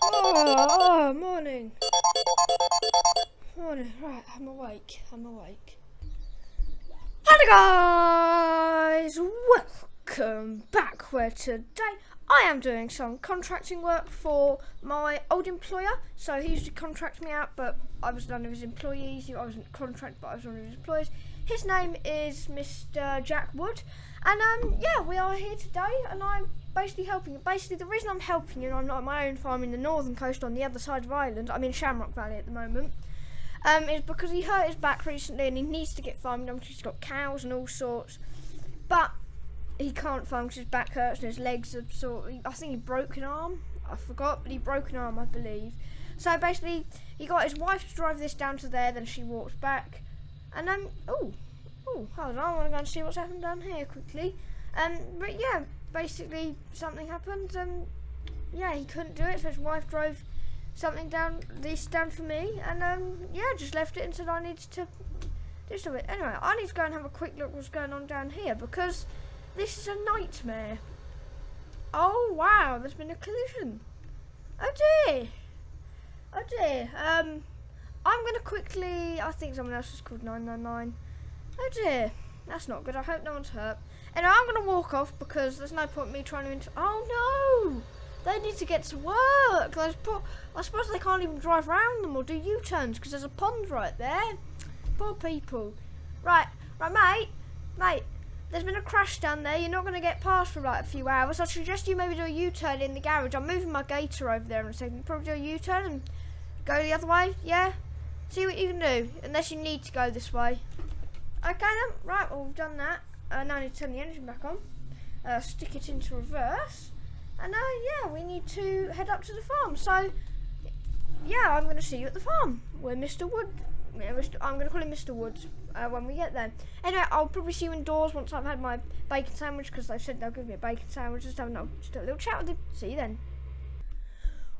Oh, morning. Morning. Right, I'm awake. Hello guys, welcome back, where today I am doing some contracting work for my old employer. So he used to contract me out, but I was none of his employees. I wasn't contract, but I was one of his employees. His name is Mr. Jack Wood, and yeah, we are here today, and I'm basically helping. Basically, the reason I'm helping you, I'm not at my own farm in the northern coast on the other side of Ireland. I'm in Shamrock Valley at the moment. Is because he hurt his back recently and he needs to get farmed. He's got cows and all sorts, but he can't farm because his back hurts and his legs are I think he broke an arm. I forgot, but he broke an arm, I believe. So basically, he got his wife to drive this down to there. Then she walked back, and hold on, I want to go and see what's happened down here quickly. But yeah, basically something happened. Yeah, he couldn't do it, so his wife drove something down for me, and yeah, just left it and said I needed to do something. Anyway, I need to go and have a quick look what's going on down here, because this is a nightmare. Oh wow, there's been a collision. Oh dear. I'm gonna quickly, I think someone else has called 999. Oh dear, that's not good. I hope no one's hurt. Anyway, I'm gonna walk off because there's no point in me trying to oh no, they need to get to work. I suppose they can't even drive around them or do U-turns because there's a pond right there. Poor people. Right, mate. There's been a crash down there. You're not going to get past for like a few hours. I suggest you maybe do a U-turn in the garage. I'm moving my gator over there in a second. Probably do a U-turn and go the other way. Yeah. See what you can do. Unless you need to go this way. Okay then. Right. Well, we've done that. Now I need to turn the engine back on. Stick it into reverse. And yeah, we need to head up to the farm. So, yeah, I'm going to see you at the farm. Where Mr. Wood, I'm going to call him Mr. Wood when we get there. Anyway, I'll probably see you indoors once I've had my bacon sandwich, because they said they'll give me a bacon sandwich. Just a little chat with him. See you then.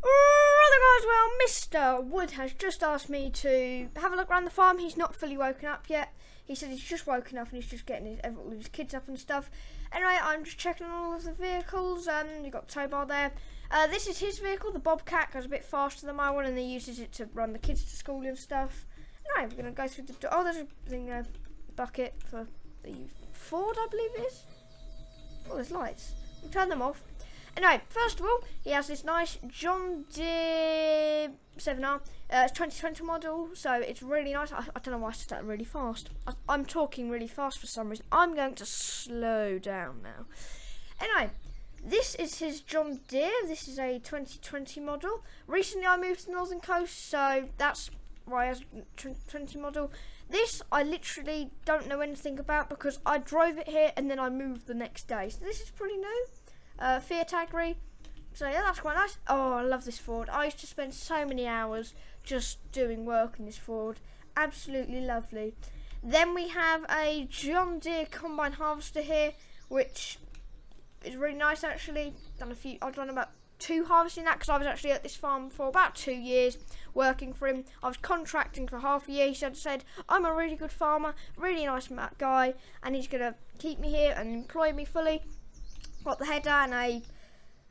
Right, guys, well, Mr. Wood has just asked me to have a look around the farm. He's not fully woken up yet. He said he's just woken up and he's just getting all his kids up and stuff. Anyway, I'm just checking all of the vehicles. You've got tow bar there. This is his vehicle, the Bobcat. Goes a bit faster than my one, and he uses it to run the kids to school and stuff. Anyway, we're going to go through the door. Oh, there's a thing, bucket for the Ford, I believe it is. Oh, there's lights. We'll turn them off. Anyway, first of all, he has this nice John Deere 7R. It's 2020 model, so it's really nice. I don't know why I said that really fast. I'm talking really fast for some reason. I'm going to slow down now. Anyway, this is his John Deere. This is a 2020 model. Recently, I moved to the northern coast, so that's why I has a 2020 model. This, I literally don't know anything about because I drove it here and then I moved the next day. So this is pretty new. Fiat Agri. So yeah, that's quite nice. Oh, I love this Ford. I used to spend so many hours just doing work in this Ford. Absolutely lovely. Then we have a John Deere combine harvester here, which is really nice actually. I've done about 2 harvesting that because I was actually at this farm for about 2 years working for him. I was contracting for half a year. He said I'm a really good farmer, really nice guy, and he's gonna keep me here and employ me fully. Got the header and a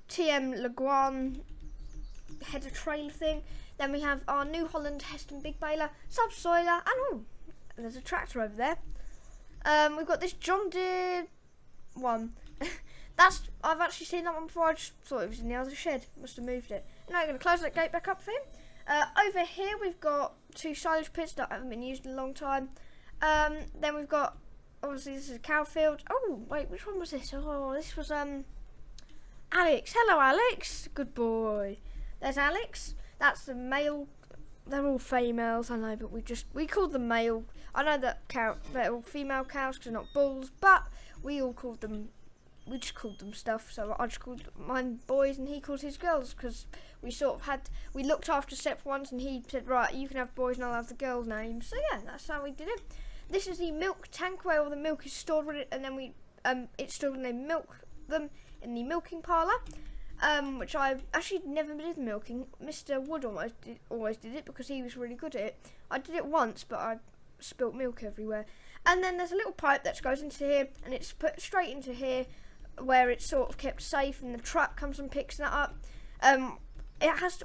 TM Leguan header trailer thing. Then we have our New Holland Heston big baler, subsoiler, and there's a tractor over there. We've got this John Deere one. I've actually seen that one before. I just thought it was in the other shed. Must have moved it. Now I'm going to close that gate back up for him. Over here we've got 2 silage pits that haven't been used in a long time. Then we've got, obviously this is a cow field. Oh wait, which one was this? Oh, this was Alex. Hello Alex, good boy. There's Alex. That's the male. They're all females, I know, but we call them male. I know that they're all female cows because they're not bulls, but we just called them stuff. So I just called mine boys and he called his girls because we looked after separate ones, and he said, right, you can have boys and I'll have the girls' names. So yeah, that's how we did it. This is the milk tank where all the milk is stored with it, and then it's stored when they milk them in the milking parlour, which I actually never did milking. Mr. Wood always did it because he was really good at it. I did it once, but I spilt milk everywhere. And then there's a little pipe that goes into here, and it's put straight into here, where it's sort of kept safe, and the truck comes and picks that up.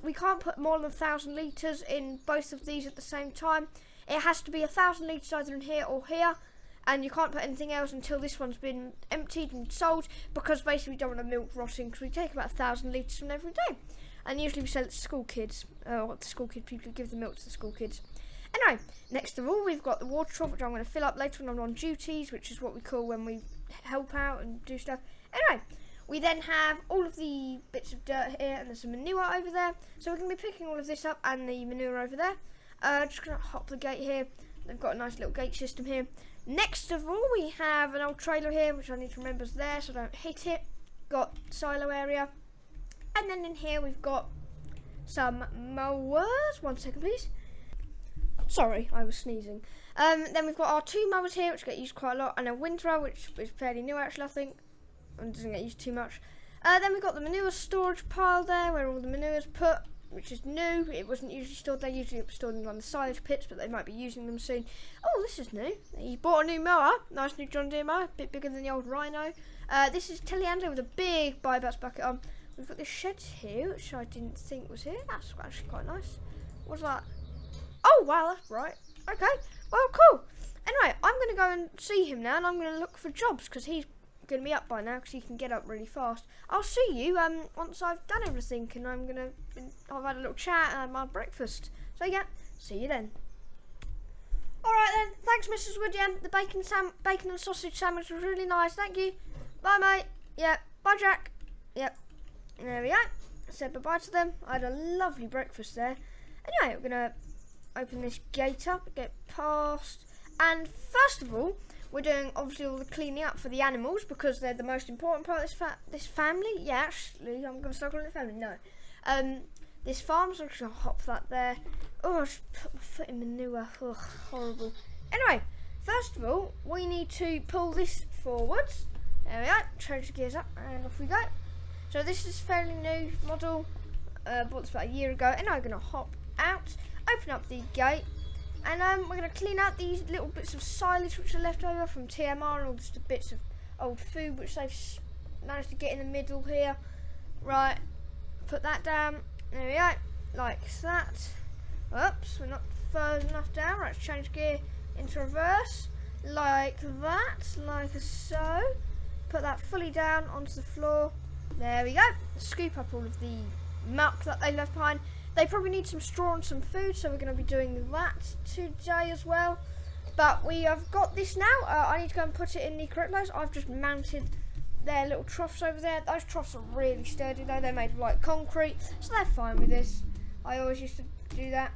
we can't put more than 1,000 litres in both of these at the same time. It has to be 1,000 litres either in here or here, and you can't put anything else until this one's been emptied and sold, because basically we don't want the milk rotting, because we take about 1,000 litres from every day, and usually we sell it to school kids, or the school kids, people who give the milk to the school kids. Anyway, next of all, we've got the water trough, which I'm going to fill up later when I'm on duties, which is what we call when we help out and do stuff. Anyway, we then have all of the bits of dirt here, and there's some manure over there. So we're going to be picking all of this up and the manure over there. Just going to hop the gate here. They've got a nice little gate system here. Next of all, we have an old trailer here, which I need to remember is there so I don't hit it. Got silo area. And then in here we've got some mowers. 1 second, please. Sorry, I was sneezing. Then we've got our 2 mowers here, which get used quite a lot, and a windrower, which is fairly new actually, I think, and doesn't get used too much. Then we've got the manure storage pile there, where all the manure's put, which is new. It wasn't usually stored there. Usually it was stored in one of the silage pits, but they might be using them soon. Oh, this is new. He bought a new mower, nice new John Deere mower, a bit bigger than the old Rhino. This is Teleandro with a big buy-bats bucket on. We've got this shed here, which I didn't think was here. That's actually quite nice. What's that? Oh, wow, that's bright. Okay, well, cool. Anyway, I'm going to go and see him now, and I'm going to look for jobs, because he's going to be up by now, because he can get up really fast. I'll see you once I've done everything, and I've had a little chat and had my breakfast. So, yeah, see you then. Alright then, thanks Mrs. Wood, yeah. The bacon and sausage sandwich was really nice, thank you. Bye, mate. Yep, bye, Jack. Yep, there we go. I said bye-bye to them. I had a lovely breakfast there. Anyway, we're going to open this gate up, get past, and first of all, we're doing obviously all the cleaning up for the animals, because they're the most important part of this family. Yeah, actually, I'm going to start calling it family. No, this farm, so I'm just going to hop that there. Oh, I just put my foot in manure. Ugh, horrible. Anyway, first of all, we need to pull this forwards. There we go. Change the gears up, and off we go. So this is a fairly new model. Bought this about a year ago, and I'm going to hop out. Open up the gate, and we're going to clean out these little bits of silage which are left over from TMR, and all just the bits of old food which they've managed to get in the middle here. Right, put that down. There we go, like that. Oops, we're not further enough down. Right, let's change gear into reverse, like that, like so. Put that fully down onto the floor. There we go. Scoop up all of the muck that they left behind. They probably need some straw and some food, so we're going to be doing that today as well. But we have got this now. I need to go and put it in the correct place. I've just mounted their little troughs over there. Those troughs are really sturdy though. They're made of like concrete, so they're fine with this. I always used to do that.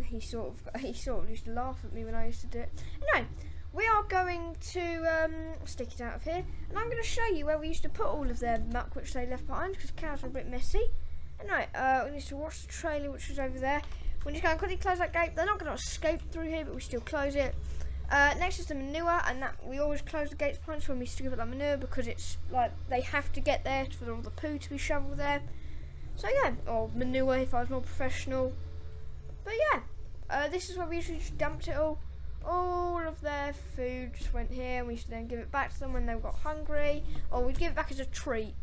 He sort of used to laugh at me when I used to do it. Anyway, we are going to stick it out of here, and I'm going to show you where we used to put all of their muck which they left behind, because cows are a bit messy. Anyway, we need to watch the trailer which is over there. We're just going to quickly close that gate. They're not going to escape through here, but we still close it. Next is the manure, and that we always close the gates behind us when we scoop up that manure, because it's like they have to get there for all the poo to be shoveled there. So yeah, or manure if I was more professional. But yeah, this is where we usually just dumped it all. All of their food just went here, and we used to then give it back to them when they got hungry, or we'd give it back as a treat,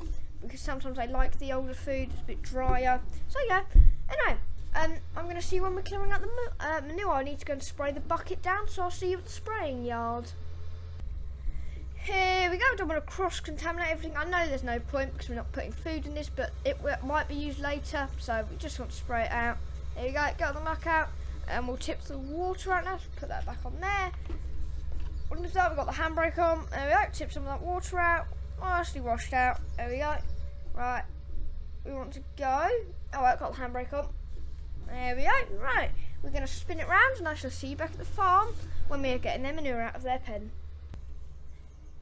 because sometimes they like the older food, it's a bit drier. So yeah, anyway, I'm going to see you when we're clearing out the manure. I need to go and spray the bucket down, so I'll see you at the spraying yard. Here we go. Don't want to cross-contaminate everything. I know there's no point because we're not putting food in this, but it might be used later, so we just want to spray it out. There you go, get the muck out, and we'll tip the water out now, so put that back on there. We've got the handbrake on, there we go, tip some of that water out, nicely washed out, there we go. Right, we want to go, oh I've got the handbrake on, there we go. Right, we're going to spin it round, and I shall see you back at the farm when we are getting their manure out of their pen.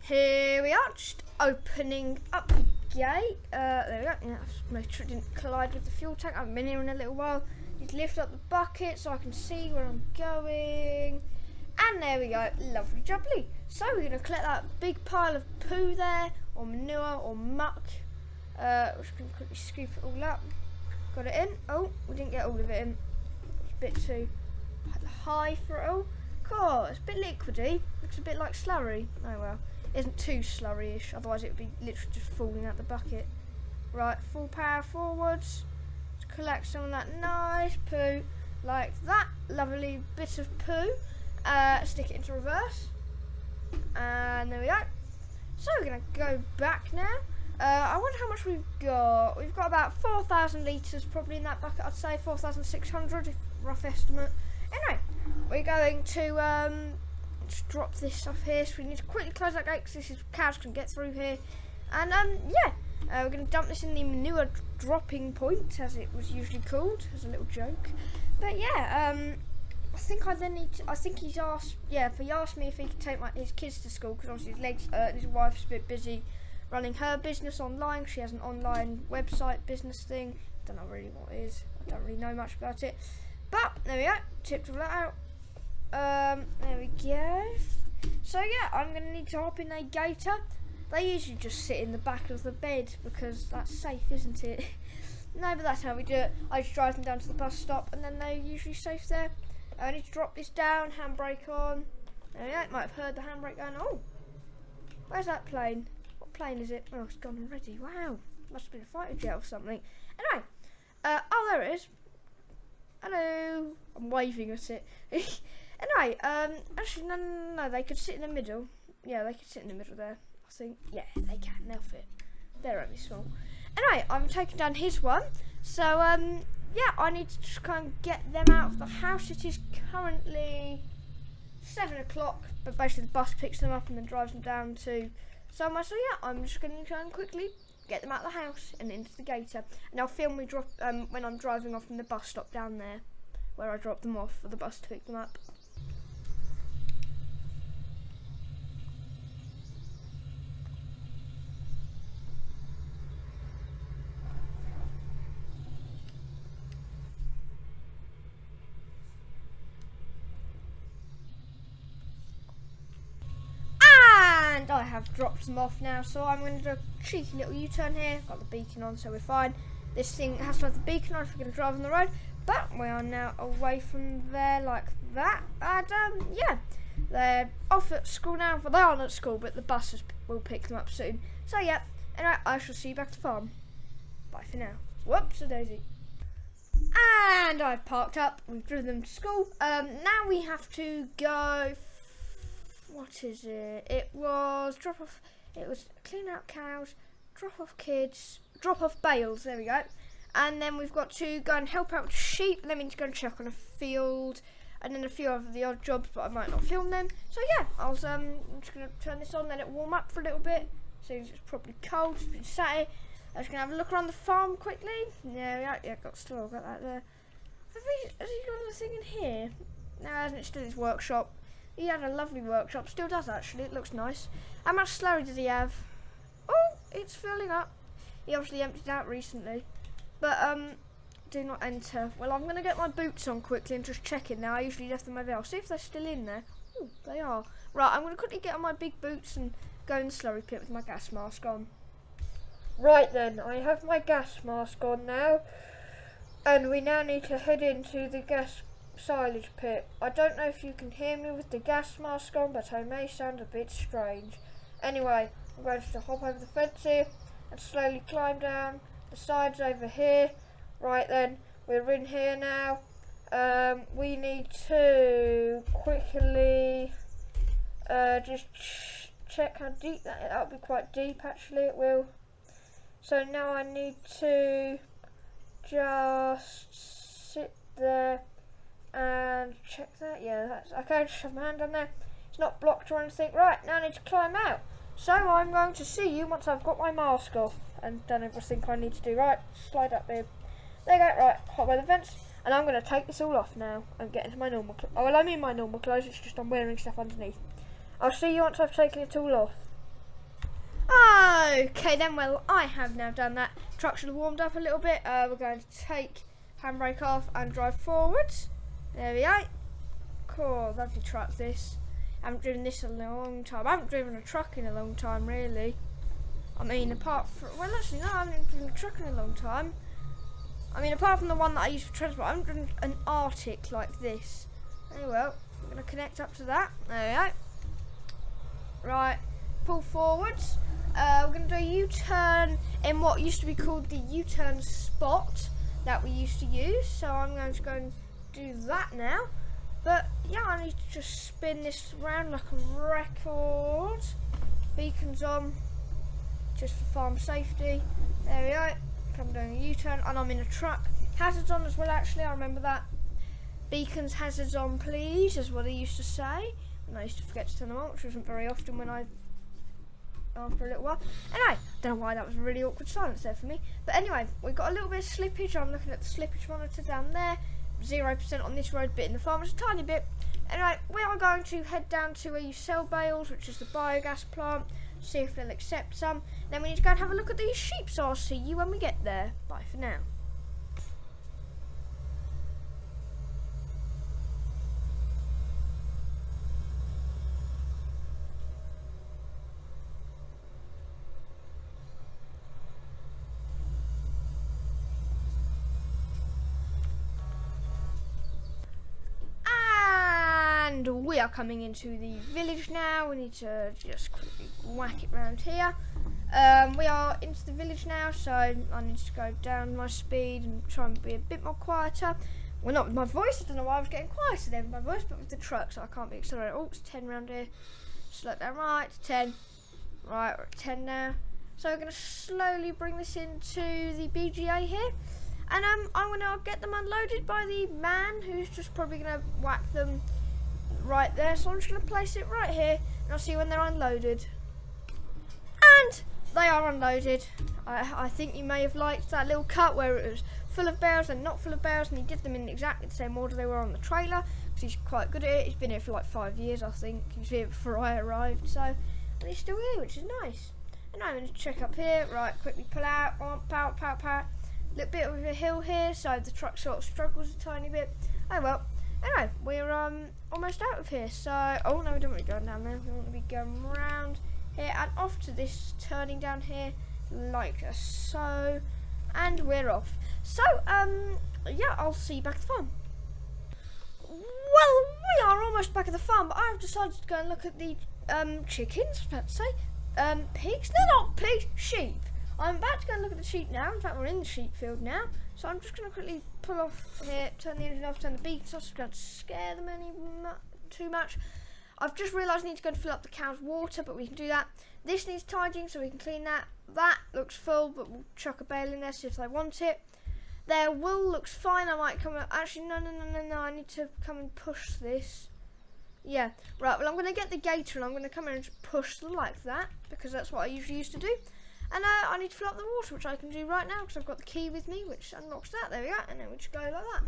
Here we are, just opening up the gate, there we go. Yeah, make sure it didn't collide with the fuel tank. I haven't been here in a little while. Need to lift up the bucket so I can see where I'm going. And there we go, lovely jubbly. So we're going to collect that big pile of poo there, or manure, or muck. We're just going to quickly scoop it all up. Got it in. Oh, we didn't get all of it in. It's a bit too high for it all. Cool, it's a bit liquidy. Looks a bit like slurry. Oh well, it isn't too slurry-ish, otherwise it would be literally just falling out the bucket. Right, full power forwards. collect some of that nice poo, like that lovely bit of poo. Stick it into reverse, and there we go. So we're gonna go back now. I wonder how much we've got. We've got about 4,000 litres probably in that bucket. I'd say 4,600, rough estimate. Anyway, we're going to just drop this stuff here. So we need to quickly close that gate because this cows can get through here. And yeah, we're going to dump this in the manure dropping point, as it was usually called, as a little joke. But yeah, I think I then need to, I think he's asked, yeah, but he asked me if he could take his kids to school because obviously his legs hurt and his wife's a bit busy running her business online. She has an online website business thing. Don't know really what it is. I don't really know much about it. But there we go. Tipped all that out. There we go. So yeah, I'm gonna need to hop in a gator. They usually just sit in the back of the bed because that's safe, isn't it? No, but that's how we do it. I just drive them down to the bus stop and then they're usually safe there. I need to drop this down, handbrake on. There we go. Might have heard the handbrake going. Oh, where's that plane? What plane is it? Oh, it's gone already. Wow, must have been a fighter jet or something. Anyway, oh, there it is. Hello. I'm waving at it. Anyway, actually, no, they could sit in the middle. Yeah, they could sit in the middle there. I think, yeah, they can. They'll fit. They're only small. Anyway, I'm taking down his one. So, yeah, I need to just kind of get them out of the house. It is currently 7 o'clock, but basically the bus picks them up and then drives them down to somewhere. So yeah, I'm just going to try and quickly get them out of the house and into the gator. And I'll film me drop when I'm driving off from the bus stop down there, where I drop them off for the bus to pick them up. And I have dropped them off now, so I'm going to do a cheeky little U-turn here. Got the beacon on, so we're fine. This thing has to have the beacon on if we're going to drive on the road, but we are now away from there like that. And yeah, they're off at school now. Well, they aren't at school, but the buses will pick them up soon. So yeah, anyway, I shall see you back at the farm. Bye for now. Whoops-a-daisy. And I've parked up. We've driven them to school. Now we have to go. What is it? It was drop off. It was clean out cows, drop off kids, drop off bales. There we go. And then we've got to go and help out with sheep. And then we need to go and check on a field, and then a few of the odd jobs, but I might not film them. So yeah, I'm just gonna turn this on, let it warm up for a little bit. So it's probably cold. It's been sat here. I'm just gonna have a look around the farm quickly. Yeah, got that there. Has he got another thing in here? No, hasn't. It's still his workshop. He had a lovely workshop, still does actually, it looks nice. How much slurry does he have? Oh, it's filling up. He obviously emptied out recently. But, do not enter. Well, I'm going to get my boots on quickly and just check it now. I usually left them over there. I'll see if they're still in there. Oh, they are. Right, I'm going to quickly get on my big boots and go in the slurry pit with my gas mask on. Right then, I have my gas mask on now. And we now need to head into the gas silage pit. I don't know if you can hear me with the gas mask on, but I may sound a bit strange. Anyway, I'm going to hop over the fence here and slowly climb down the sides over here. Right then, we're in here now. We need to quickly just check how deep that'll be quite deep actually, it will. So now I need to just sit there and check that. Yeah, that's okay. Just have my hand on there. It's not blocked or anything. Right, now I need to climb out. So I'm going to see you once I've got my mask off and done everything I need to do. Right, slide up there. There you go. Right, hop by the fence, and I'm going to take this all off now and get into my normal clothes. Oh, well, I'm in my normal clothes. It's just I'm wearing stuff underneath. I'll see you once I've taken it all off. Okay then. Well, I have now done that. Truck should have warmed up a little bit. We're going to take handbrake off and drive forwards. There we go. Cool, lovely truck this. I haven't driven this in a long time. I haven't driven a truck in a long time really. I mean apart from, well actually no, I haven't driven a truck in a long time. I mean apart from the one that I use for transport, I haven't driven an Arctic like this. Oh well, I'm going to connect up to that. There we go. Right, pull forwards. We're going to do a U-turn in what used to be called the U-turn spot. that we used to use. So I'm going to go and do that now. But yeah, I need to just spin this around like a record. Beacons on, just for farm safety. There we go. I'm doing a U-turn and I'm in a truck. Hazards on as well, actually, I remember that. Beacons, hazards on please, is what I used to say. And I used to forget to turn them on, which wasn't very often when after a little while. Anyway, don't know why that was a really awkward silence there for me. But anyway, we've got a little bit of slippage. I'm looking at the slippage monitor down there. 0% on this road, bit in the farm, it's a tiny bit. Anyway, we are going to head down to where you sell bales, which is the biogas plant, see if they'll accept some. Then we need to go and have a look at these sheep, so I'll see you when we get there. Bye for now. We are coming into the village now. We need to just quickly whack it round here. We are into the village now, so I need to go down my speed and try and be a bit more quieter. Well, not with my voice, I don't know why I was getting quieter there with my voice, but with the truck, so I can't be accelerated. Oh, it's 10 round here. Slow it down, right, 10. Right, we're at 10 now. So we're going to slowly bring this into the BGA here. And I'm going to get them unloaded by the man who's just probably going to whack them right there, so I'm just going to place it right here and I'll see when they're unloaded. And they are unloaded. I think you may have liked that little cut where it was full of bales and not full of bales, and he did them in exactly the same order they were on the trailer, because he's quite good at it. He's been here for like 5 years, I think. He was here before I arrived, so, and he's still here, which is nice. And I'm going to check up here, right, quickly pull out, pow. Little bit of a hill here, so the truck sort of struggles a tiny bit. Oh well. Anyway, we're almost out of here, so, oh no, we don't want to go down there, we want to be going round here and off to this turning down here, like so, and we're off. So, yeah, I'll see you back at the farm. Well, we are almost back at the farm, but I've decided to go and look at the, chickens, I was about to say, pigs, they're not pigs, sheep. I'm about to go and look at the sheep now. In fact, we're in the sheep field now. So I'm just going to quickly pull off here, turn the engine off, turn the beacons off, so I don't scare them too much. I've just realised I need to go and fill up the cow's water, but we can do that. This needs tidying, so we can clean that. That looks full, but we'll chuck a bale in there, see if they want it. Their wool looks fine. I might come... Actually, no. I need to come and push this. Yeah. Right, well, I'm going to get the gator, and I'm going to come in and just push them like that, because that's what I usually used to do. And I need to fill up the water, which I can do right now because I've got the key with me, which unlocks that. There we go. And then we just go like that.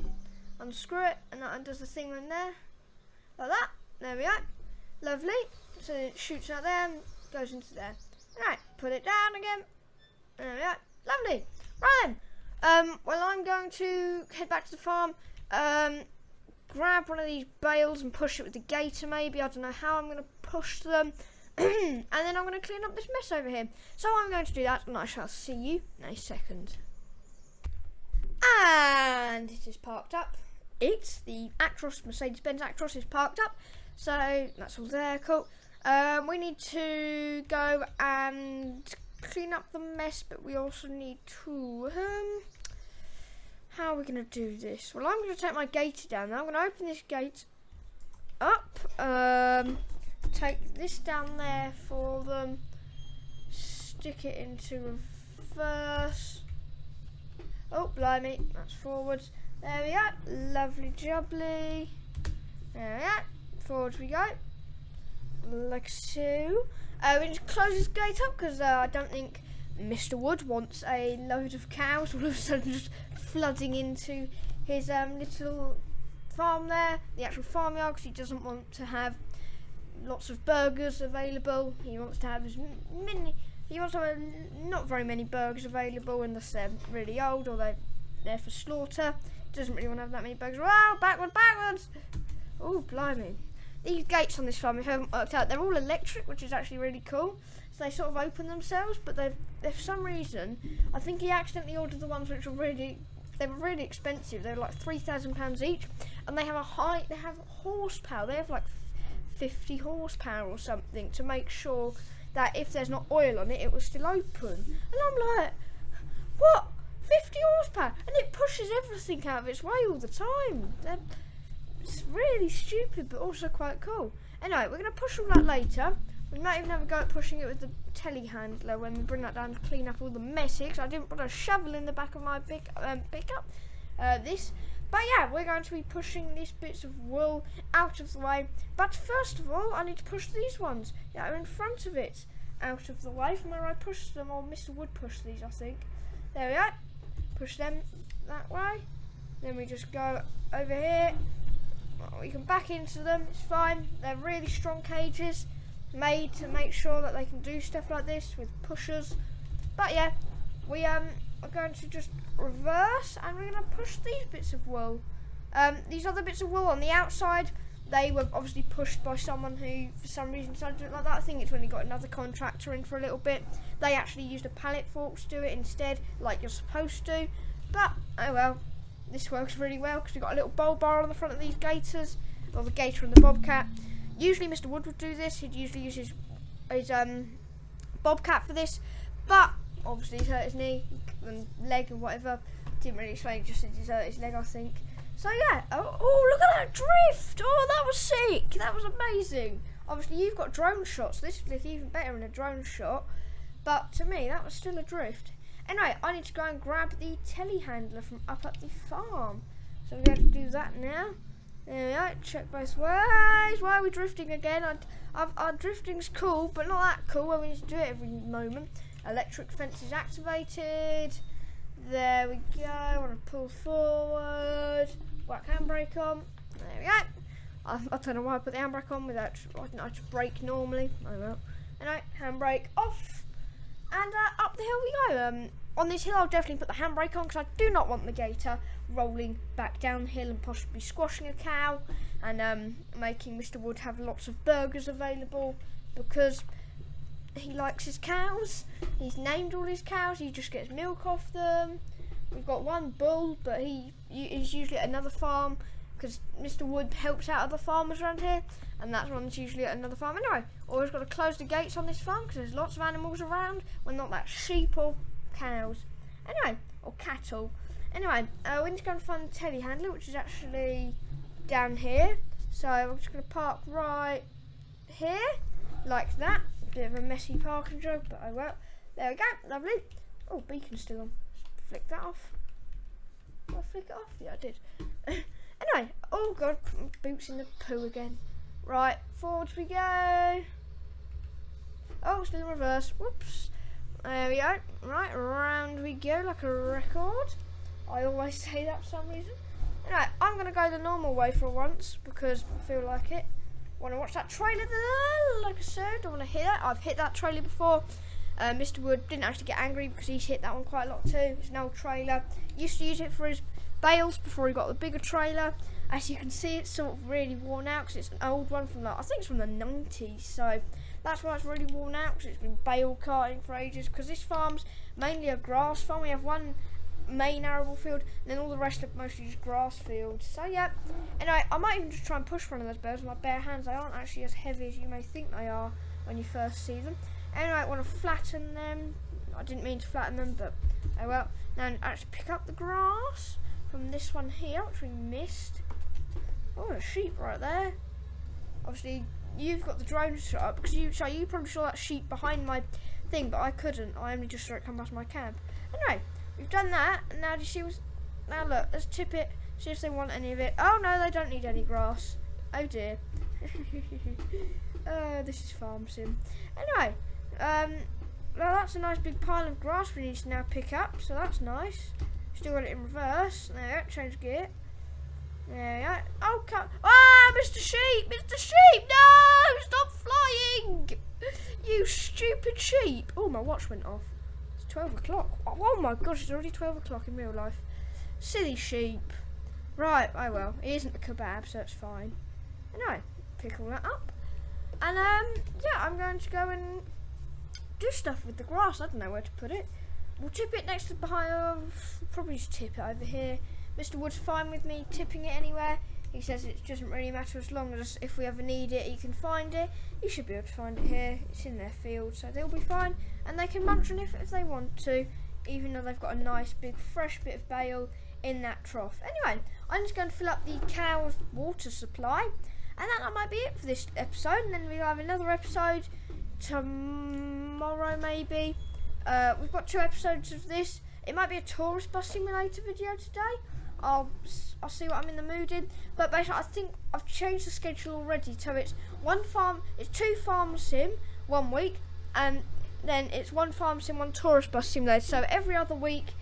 Unscrew it, and that undoes the thing in there. Like that. There we go. Lovely. So it shoots out there and goes into there. Alright, put it down again. There we go. Lovely. Right then. Well, I'm going to head back to the farm. Grab one of these bales and push it with the gator maybe. I don't know how I'm going to push them. And then I'm going to clean up this mess over here. So I'm going to do that, and I shall see you in a second. And it is parked up. It's the Actros, Mercedes-Benz Actros is parked up. So that's all there, cool. We need to go and clean up the mess, but we also need to... how are we going to do this? Well, I'm going to take my gator down now. I'm going to open this gate up. Take this down there for them, stick it into reverse. Oh, blimey, that's forwards. There we go, lovely jubbly. There we go, forwards we go, like so. We need to close this gate up because I don't think Mr. Wood wants a load of cows all of a sudden just flooding into his little farm there, the actual farmyard, because he doesn't want to have lots of burgers available. He wants to have not very many burgers available unless they're really old or they're there for slaughter. He doesn't really want to have that many burgers. Wow, backwards! Oh, blimey. These gates on this farm, if I haven't worked out, they're all electric, which is actually really cool. So they sort of open themselves, but they're for some reason, I think he accidentally ordered the ones which were really expensive. They're like £3,000 each, and they have horsepower. They have like 50 horsepower or something to make sure that if there's not oil on it, it will still open. And I'm like, what? 50 horsepower, and it pushes everything out of its way all the time. It's really stupid, but also quite cool. Anyway, we're going to push all that later. We might even have a go at pushing it with the telehandler when we bring that down to clean up all the messes. I didn't put a shovel in the back of my pickup. But yeah, we're going to be pushing these bits of wool out of the way. But first of all, I need to push these ones that are in front of it out of the way from where I pushed them, or Mr. Wood pushed these, I think. There we go. Push them that way. Then we just go over here. We can back into them, it's fine. They're really strong cages, made to make sure that they can do stuff like this with pushers. But yeah, we are going to just reverse, and we're going to push these bits of wool. These other bits of wool on the outside, they were obviously pushed by someone who for some reason decided to do it like that. I think it's when he got another contractor in for a little bit. They actually used a pallet fork to do it instead, like you're supposed to. But oh well, this works really well because we've got a little bowl bar on the front of these gators, or the gator and the bobcat. Usually Mr. Wood would do this. He'd usually use his bobcat for this, but obviously he's hurt his knee and leg and whatever. Didn't really explain, just said he's hurt his leg, I think. So yeah, oh look at that drift! Oh, that was sick! That was amazing! Obviously you've got drone shots, this would look even better in a drone shot, but to me that was still a drift. Anyway, I need to go and grab the telehandler from up at the farm. So we're going to do that now. There we go, check both ways. Why are we drifting again? Our drifting's cool, but not that cool when we need to do it every moment. Electric fence is activated. There we go, I want to pull forward. Whack handbrake on. There we go. I don't know why I put the handbrake on without, I didn't have to brake normally. Oh well. Anyway, handbrake off. And up the hill we go. On this hill I'll definitely put the handbrake on because I do not want the gator rolling back downhill and possibly squashing a cow and making Mr. Wood have lots of burgers available because he likes his cows. He's named all his cows, he just gets milk off them. We've got one bull, but he's usually at another farm because Mr. Wood helps out other farmers around here, and that one's usually at another farm. Anyway, always got to close the gates on this farm because there's lots of animals around. We're not that sheep or cows. Anyway, or cattle. Anyway, we need to go and find the telehandler, which is actually down here. So I'm just going to park right here, like that. Bit of a messy parking job, but I won't. There we go, lovely. Oh, beacon's still on. Flick that off. Did I flick it off? Yeah, I did. Anyway, oh god, boots in the poo again. Right, forwards we go. Oh, still in reverse. Whoops. There we go. Right, round we go like a record. I always say that for some reason. Anyway, I'm going to go the normal way for once because I feel like it. Want to watch that trailer there? Like I said, I want to hit it. I've hit that trailer before. Mr. Wood didn't actually get angry because he's hit that one quite a lot too. It's an old trailer. Used to use it for his bales before he got the bigger trailer. As you can see, it's sort of really worn out because it's an old one from I think it's from the 90s. So that's why it's really worn out because it's been bale carting for ages. Because this farm's mainly a grass farm. We have one main arable field and then all the rest are mostly just grass fields. So yeah, anyway, I might even just try and push one of those bales with my bare hands. They aren't actually as heavy as you may think they are when you first see them. Anyway, I want to flatten them. I didn't mean to flatten them, but oh well. Now actually pick up the grass from this one here, which we missed. Oh, a sheep right there. Obviously you've got the drone shot up because you probably saw that sheep behind my thing, but I couldn't. I only just saw it come past my cab. Anyway, we've done that, and now do you see what's, now look, let's tip it, see if they want any of it. Oh no, they don't need any grass. Oh dear. This is farm sim. Anyway, well that's a nice big pile of grass we need to now pick up, so that's nice. Still got it in reverse. There, change gear. There we go. Oh, come. Ah, Mr. Sheep! Mr. Sheep! No! Stop flying! You stupid sheep! Oh, my watch went off. 12 o'clock. Oh my gosh, it's already 12 o'clock in real life. Silly sheep. Right, oh well, it isn't a kebab, so it's fine. Anyway, pick all that up. And yeah, I'm going to go and do stuff with the grass. I don't know where to put it. We'll tip it next to behind, probably just tip it over here. Mr. Wood's fine with me tipping it anywhere. He says it doesn't really matter as long as if we ever need it, he can find it. He should be able to find it here. It's in their field, so they'll be fine. And they can munch on it if they want to. even though they've got a nice big fresh bit of bale in that trough. Anyway, I'm just going to fill up the cow's water supply, and that might be it for this episode, and then we'll have another episode tomorrow maybe. We've got 2 episodes of this. It might be a tourist bus simulator video today. I'll see what I'm in the mood in. But basically, I think I've changed the schedule already. So it's 2 farm sim 1 week, and then it's 1 farm sim, 1 tourist bus simulator. So every other week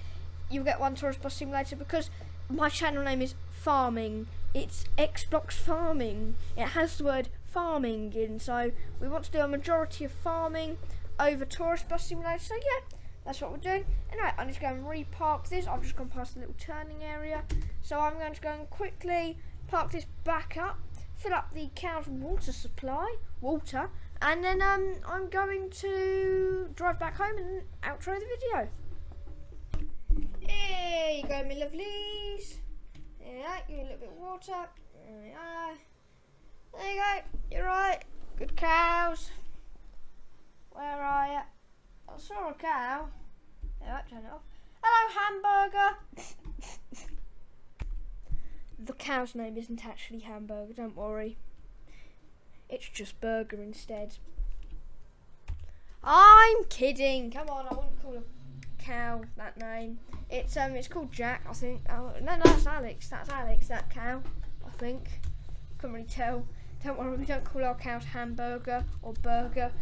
you'll get 1 tourist bus simulator, because my channel name is Farming. It's X-Blox Farming. It has the word farming in, so we want to do a majority of farming over tourist bus simulator. So yeah, that's what we're doing. Anyway, I'm just going to re-park this. I've just gone past the little turning area, so I'm going to go and quickly park this back up, fill up the cow's water supply, and then I'm going to drive back home and outro the video. There you go, my lovelies. Yeah, give me a little bit of water. There we are. There you go. You're right. Good cows. Where are you? I saw a cow. Yeah, turn it off. Hello, hamburger. The cow's name isn't actually Hamburger, don't worry. It's just Burger instead. I'm kidding. Come on, I wouldn't call a cow that name. It's called Jack, I think. Oh, no, that's Alex. That's Alex, that cow, I think. Couldn't really tell. Don't worry, we don't call our cows Hamburger or Burger.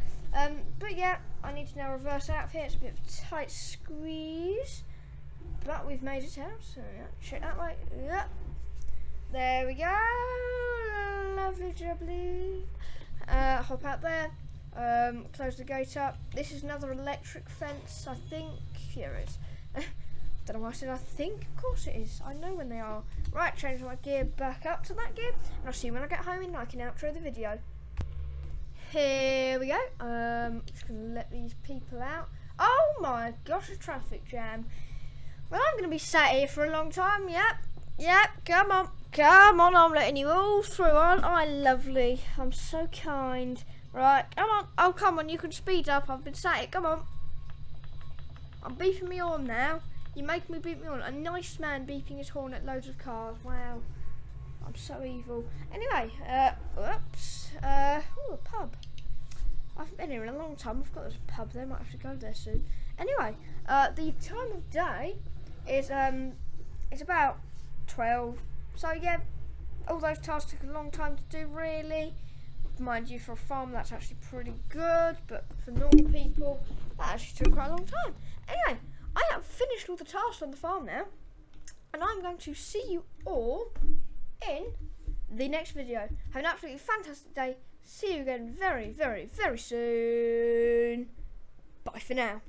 But yeah, I need to now reverse out of here. It's a bit of a tight squeeze, but we've made it out. So yeah, check that way. Yeah. There we go. Lovely jubbly. Hop out there. Close the gate up. This is another electric fence, I think. Here it is. Don't know why I said I think. Of course it is. I know when they are. Right, change my gear back up to that gear, and I'll see you when I get home and I can outro the video. Here we go. Just gonna let these people out. Oh my gosh, a traffic jam. Well, I'm gonna be sat here for a long time. Yep. Come on. I'm letting you all through, aren't I? Lovely. I'm so kind. Right, come on. Oh, come on. You can speed up. I've been sat here. Come on. I'm beeping me horn now. You make me beep me horn. A nice man beeping his horn at loads of cars. Wow. I'm so evil. Anyway, whoops. Oh, a pub. I haven't been here in a long time. I've got this pub there. Might have to go there soon. Anyway, the time of day is it's about 12. So yeah, all those tasks took a long time to do, really. Mind you, for a farm that's actually pretty good, but for normal people that actually took quite a long time. Anyway, I have finished all the tasks on the farm now, and I'm going to see you all in the next video. Have an absolutely fantastic day. See you again very, very, very soon. Bye for now.